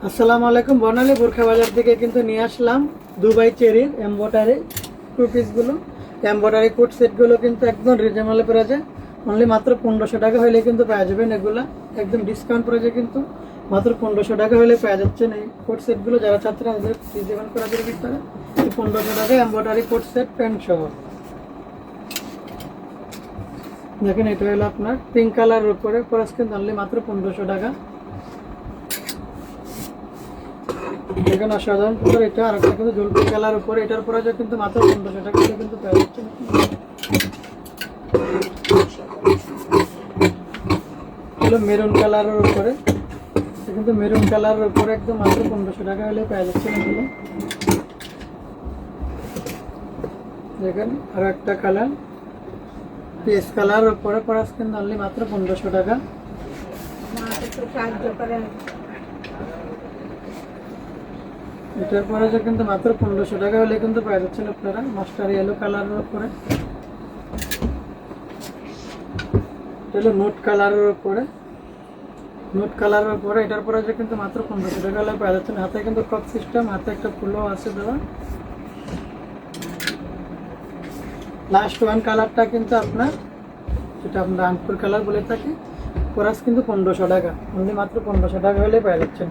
আসসালামু আলাইকুম। বর্ণালী বোরখা বাজার থেকে কিন্তু নিয়ে আসলাম দুবাই চেরির এমব্রয়ডারি টু পিসগুলো। এমব্রয়ডারি কোট সেটগুলো কিন্তু একদম রিজনেবল প্রাইসে, অনলি মাত্র 1500 টাকা হলে কিন্তু পেয়ে যাবেন। এগুলা একদম ডিসকাউন্ট প্রাইসে কিন্তু মাত্র 1500 টাকা হলে পেয়ে যাচ্ছেন এই কোট সেটগুলো। যারা চাচ্ছেন আমাদের রিজনেবল প্রাইসের ভিতরে 1500 টাকা এমব্রয়ডারি কোট সেট প্যান্ট সহ। দেখেন এটা হলো আপনার পিঙ্ক কালারের উপরে প্রাইস কিন্তু অনলি মাত্র 1500 টাকা। দেখেন অসাধারণ সুন্দর। এটা আর একটা কিন্তু জলপাই কালার উপরে, এটার প্রাইস কিন্তু মাত্র 1500 টাকা কিন্তু পেয়ে যাচ্ছেন। হলো মেরুন কালারের উপরে, কিন্তু মেরুন কালারের উপরে একদম মাত্র 1500 টাকা হলে পেয়ে যাচ্ছেন এগুলো। দেখেন আর একটা কালার পেস কালার উপরে প্রাইস কিন্তু অনলি মাত্র 1500 টাকা। এটার পরে কিন্তু মাত্র 1500 টাকা হলে কিন্তু পেয়ে যাচ্ছেন আপনারা। মাস্টার ইয়েলো কালারের উপরে, এটা নোট কালারের উপরে, নোট কালারের উপরে এটার পরে কিন্তু মাত্র 1500 টাকা হলে পেয়ে যাচ্ছেন। হাতে কিন্তু কপ সিস্টেম, হাতে একটা ফুলও আছে দেওয়া। লাস্ট ওয়ান কালারটা কিন্তু আপনার, যেটা আমরা আঙ্কুর কালার বলে থাকি, প্রাইস কিন্তু 1500 টাকা, অনলি মাত্র 1500 টাকা হলে পেয়ে যাচ্ছেন।